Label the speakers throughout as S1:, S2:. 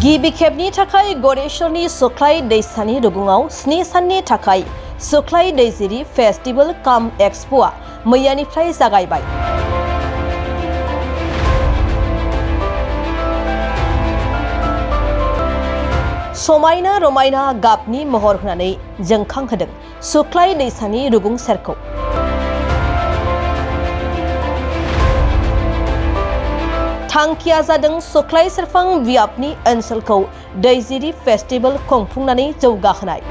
S1: गिबि खेबनि थाखाय गरेश्वरनि सुख्लाय दैसानि रुगुङाव 7 साननि थाखाय सुख्लाय दैजिरि फेस्टिवल काम एक्सप'आ मैयानिफ्राय जागायबाय। समायना रमायना गाबनि महर होनानै जोंखांहोदों सुख्लाय दैसानि रुगुं सेरखौ। थांखिया जादों सुख्लाय सेरफां बियाबनि ओनसोलखौ दैजिरि फेस्टिवल खुंफुंनानै जौगाहोनाय।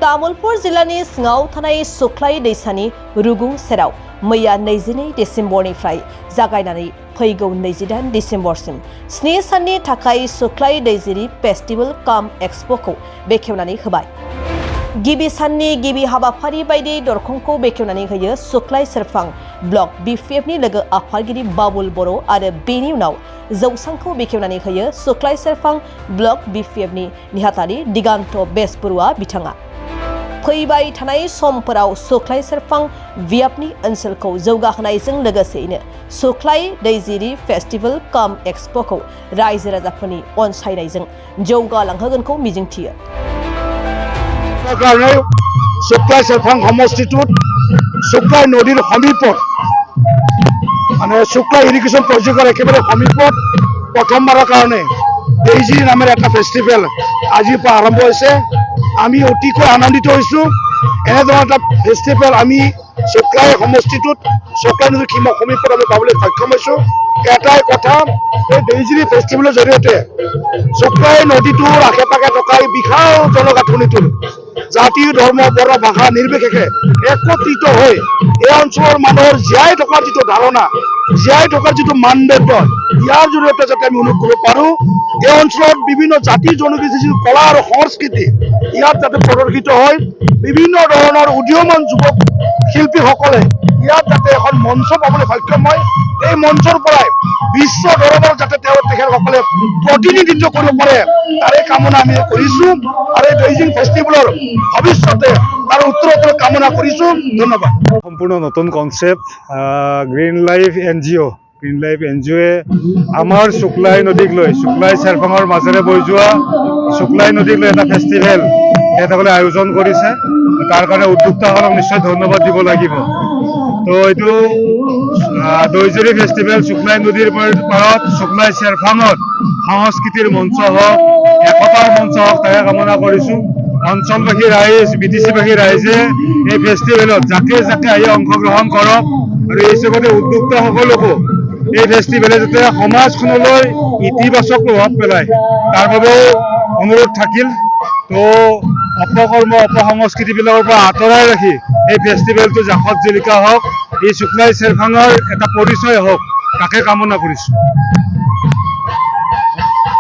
S1: तामुलपुर जिल्लानि सिङाव थानाय सुख्लाय दैसानि रुगुं सेराव मैया 22 डिसेम्बरनिफ्राय जागायनानै फैगौ 28 डिसेम्बरसिम 7 साननि थाखाय सुख्लाय दैजिरि फेस्टिवल काम एक्सप'खौ बेखेवनानै होबाय। गिबि साननि गिबि हाबाफारि बायदियै दरखंखौ बेखेवनानै होयो सुख्लाय सेरफां ब्लक बिपिएफनि लोगो आफादगिरि बाबुल बर' आरो बेनि उनाव जौसांखौ बेखेवनानै होयो सुख्लाय सेरफां ब्लक बिपिएफनि नेहाथारि दिगान्त बेसबरुवा बिथाङा। फैबाय थानाय समफोराव सुख्लाय सेरफां बियाबनि ओनसोलखौ जौगाहोनायजों लोगोसेयैनो सुख्लाय दैजिरि फेस्टिवल काम एक्सप'खौ रायजो राजाफोरनि अनसायनायजों जौगालांहोगोनखौ मिजिंथियो।
S2: सुख्लाय सेरफां समष्टिटुत सुख्लाय नदीर समीपत माने सुख्लाय इरिगेशन प्रजेक्टर एकेबारे समीपत प्रथमबार कारणे दैजिरि नामेर एटा फेस्टिवल आजिर পৰা आरम्भ হৈছে। আমি অতিকৈ আনন্দিত হৈছো। এনেধৰণৰ এটা ফেষ্টিভেল আমি সুখ্লাই সমষ্টিটোত সুখ্লাই নদীৰ সমীপত আমি পাবলৈ সক্ষম হৈছো। এটাই কথা, এই दैजिरि ফেষ্টিভেলৰ জৰিয়তে সুখ্লাই নদীটোৰ আশে পাশে থকা এই বিশাল জনগাঁথনিটোৰ জাতি ধৰ্ম বৰ্ণ ভাষা নিৰ্বিশেষে একত্ৰিত হৈ এই অঞ্চলৰ মানুহৰ জীয়াই থকাৰ যিটো ধাৰণা, জীয়াই থকাৰ যিটো মানদণ্ড, ইয়াৰ জৰিয়তে যাতে আমি উন্নত কৰিব পাৰোঁ। এই অঞ্চলত বিভিন্ন জাতি জনগোষ্ঠীৰ যিটো কলা আৰু সংস্কৃতি ইয়াত যাতে প্ৰদৰ্শিত হয়, বিভিন্ন ধৰণৰ উদীয়মান যুৱক শিল্পীসকলে ইয়াত যাতে এখন মঞ্চ পাবলৈ সক্ষম হয়, এই মঞ্চৰ পৰাই বিশ্ব দৰবাৰত যাতে তেখেতসকলে প্ৰতিনিধিত্ব কৰিব পাৰে তাৰে কামনা আমি কৰিছোঁ। আৰু এই दैजिरि ফেষ্টিভেলৰ ভৱিষ্যতে তাৰ উত্তৰোত্তৰ কামনা কৰিছোঁ। ধন্যবাদ।
S3: সম্পূৰ্ণ নতুন কনসেপ্ট গ্ৰীণ লাইফ NGO আমাৰ সুখ্লাই নদীক লৈ সুখ্লাই চেৰফাঙৰ মাজেৰে বৈ যোৱা সুখ্লাই নদীক লৈ এটা ফেষ্টিভেল তেখেতসকলে আয়োজন কৰিছে। তাৰ কাৰণে উদ্যোক্তাসকলক নিশ্চয় ধন্যবাদ দিব লাগিব। তো এইটো दैजिरि ফেষ্টিভেল সুখ্লাই নদীৰ পাৰত সুখ্লাই চেৰফাঙত সংস্কৃতিৰ মঞ্চ হওক, একতাৰ মঞ্চ হওক তাকে কামনা কৰিছোঁ। অঞ্চলবাসী ৰাইজ, BTC-বাসী ৰাইজে এই ফেষ্টিভেলত জাকে জাকে আহি অংশগ্ৰহণ কৰক আৰু এই হিচাপতে উদ্যোক্তাসকলকো এই ফেষ্টিভেলে যাতে সমাজখনলৈ ইতিবাচক প্ৰভাৱ পেলায় তাৰ বাবেও অনুৰোধ থাকিল। তো অপকৰ্ম অপসংস্কৃতিবিলাকৰ পৰা আঁতৰাই ৰাখি এই ফেষ্টিভেলটো জাকত জিলিকা হওক, এই সুখ্লাই চেৰফাঙৰ এটা পৰিচয় হওক তাকে কামনা কৰিছোঁ।